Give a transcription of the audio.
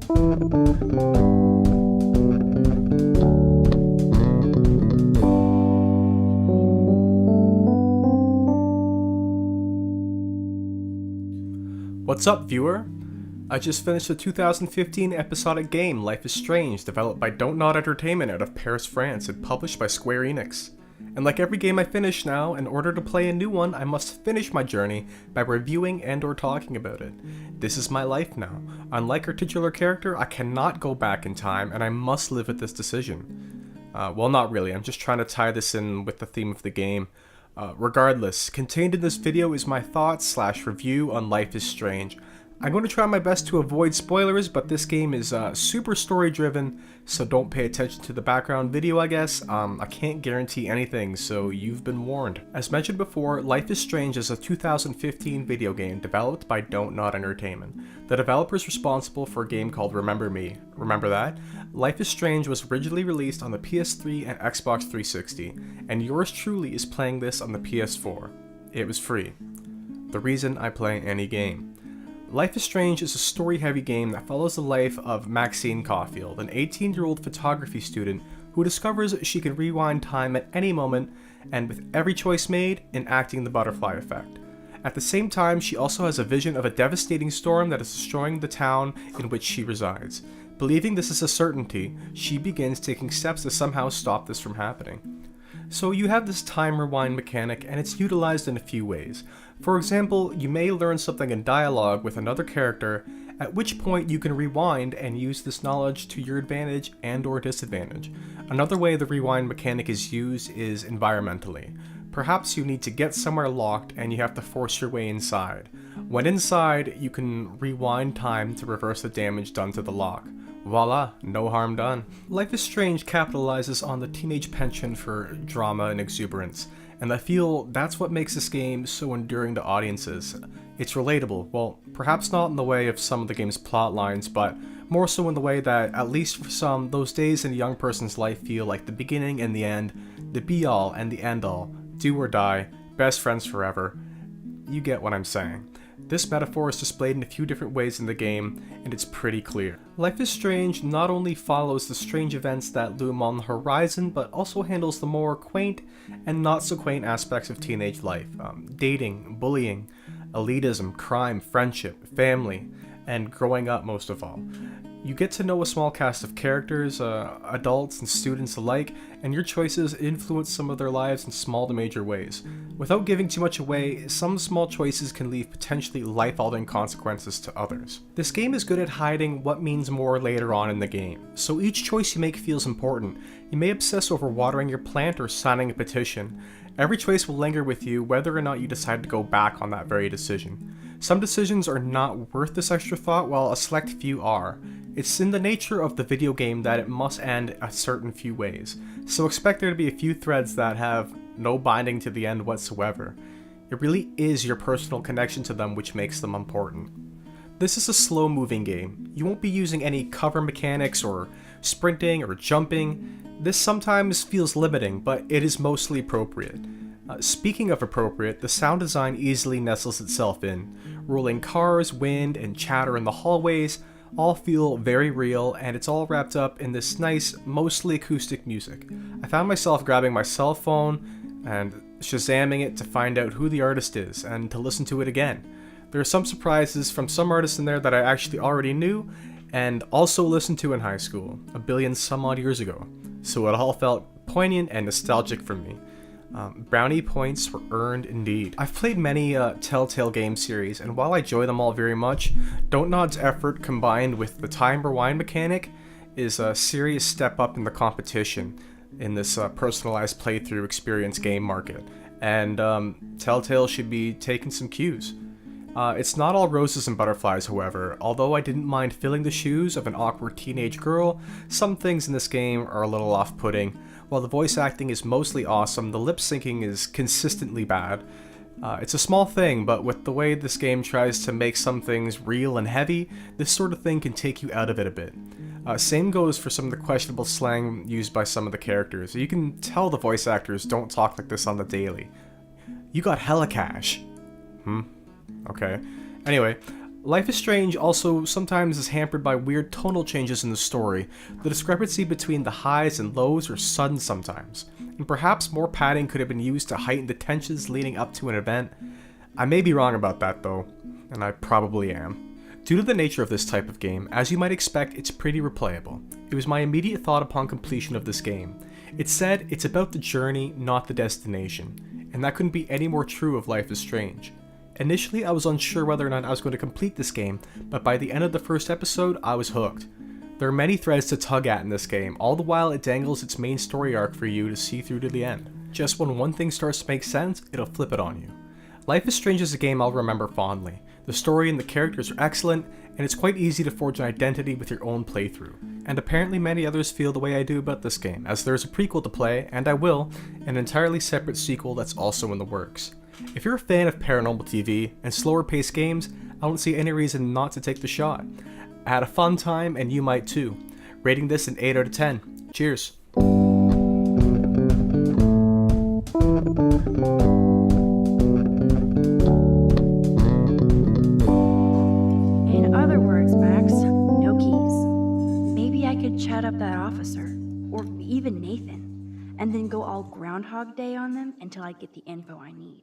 What's up, viewer? I just finished the 2015 episodic game Life is Strange, developed by Don't Nod Entertainment out of Paris, France, and published by Square Enix. And like every game I finish now, in order to play a new one, I must finish my journey by reviewing and or talking about it. This is my life now. Unlike our titular character, I cannot go back in time, and I must live with this decision. Well, not really, I'm just trying to tie this in with the theme of the game. Regardless, contained in this video is my thoughts / review on Life is Strange. I'm going to try my best to avoid spoilers, but this game is super story driven, so don't pay attention to the background video, I guess. I can't guarantee anything, so you've been warned. As mentioned before, Life is Strange is a 2015 video game developed by Don't Nod Entertainment. The developer is responsible for a game called Remember Me. Remember that? Life is Strange was originally released on the PS3 and Xbox 360, and yours truly is playing this on the PS4. It was free. The reason I play any game. Life is Strange is a story-heavy game that follows the life of Maxine Caulfield, an 18-year-old photography student who discovers she can rewind time at any moment, and with every choice made, enacting the butterfly effect. At the same time, she also has a vision of a devastating storm that is destroying the town in which she resides. Believing this is a certainty, she begins taking steps to somehow stop this from happening. So you have this time rewind mechanic, and it's utilized in a few ways. For example, you may learn something in dialogue with another character, at which point you can rewind and use this knowledge to your advantage and or disadvantage. Another way the rewind mechanic is used is environmentally. Perhaps you need to get somewhere locked and you have to force your way inside. When inside, you can rewind time to reverse the damage done to the lock. Voila, no harm done. Life is Strange capitalizes on the teenage penchant for drama and exuberance, and I feel that's what makes this game so enduring to audiences. It's relatable, well, perhaps not in the way of some of the game's plot lines, but more so in the way that, at least for some, those days in a young person's life feel like the beginning and the end, the be-all and the end-all, do or die, best friends forever. You get what I'm saying. This metaphor is displayed in a few different ways in the game, and it's pretty clear. Life is Strange not only follows the strange events that loom on the horizon, but also handles the more quaint and not so quaint aspects of teenage life. Dating, bullying, elitism, crime, friendship, family, and growing up most of all. You get to know a small cast of characters, adults and students alike, and your choices influence some of their lives in small to major ways. Without giving too much away, some small choices can leave potentially life-altering consequences to others. This game is good at hiding what means more later on in the game, so each choice you make feels important. You may obsess over watering your plant or signing a petition. Every choice will linger with you whether or not you decide to go back on that very decision. Some decisions are not worth this extra thought, while a select few are. It's in the nature of the video game that it must end a certain few ways, so expect there to be a few threads that have no binding to the end whatsoever. It really is your personal connection to them which makes them important. This is a slow-moving game. You won't be using any cover mechanics or sprinting or jumping. This sometimes feels limiting, but it is mostly appropriate. Speaking of appropriate, the sound design easily nestles itself in. Rolling cars, wind, and chatter in the hallways all feel very real, and it's all wrapped up in this nice, mostly acoustic music. I found myself grabbing my cell phone and shazamming it to find out who the artist is, and to listen to it again. There are some surprises from some artists in there that I actually already knew, and also listened to in high school, a billion some odd years ago, so it all felt poignant and nostalgic for me. Brownie points were earned indeed. I've played many Telltale game series, and while I enjoy them all very much, Don't Nod's effort combined with the time rewind mechanic is a serious step up in the competition in this personalized playthrough experience game market, and Telltale should be taking some cues. It's not all roses and butterflies, however. Although I didn't mind filling the shoes of an awkward teenage girl, some things in this game are a little off-putting. While the voice acting is mostly awesome, the lip syncing is consistently bad. It's a small thing, but with the way this game tries to make some things real and heavy, this sort of thing can take you out of it a bit. Same goes for some of the questionable slang used by some of the characters. You can tell the voice actors don't talk like this on the daily. You got hella cash. Okay. Anyway, Life is Strange also sometimes is hampered by weird tonal changes in the story. The discrepancy between the highs and lows are sudden sometimes, and perhaps more padding could have been used to heighten the tensions leading up to an event. I may be wrong about that though, and I probably am. Due to the nature of this type of game, as you might expect, it's pretty replayable. It was my immediate thought upon completion of this game. It said it's about the journey, not the destination, and that couldn't be any more true of Life is Strange. Initially, I was unsure whether or not I was going to complete this game, but by the end of the first episode, I was hooked. There are many threads to tug at in this game, all the while it dangles its main story arc for you to see through to the end. Just when one thing starts to make sense, it'll flip it on you. Life is Strange is a game I'll remember fondly. The story and the characters are excellent, and it's quite easy to forge an identity with your own playthrough. And apparently many others feel the way I do about this game, as there's a prequel to play, and I will, an entirely separate sequel that's also in the works. If you're a fan of paranormal TV and slower paced games, I don't see any reason not to take the shot. I had a fun time and you might too. Rating this an 8 out of 10. Cheers. In other words, Max, no keys. Maybe I could chat up that officer, or even Nathan, and then go all Groundhog Day on them until I get the info I need.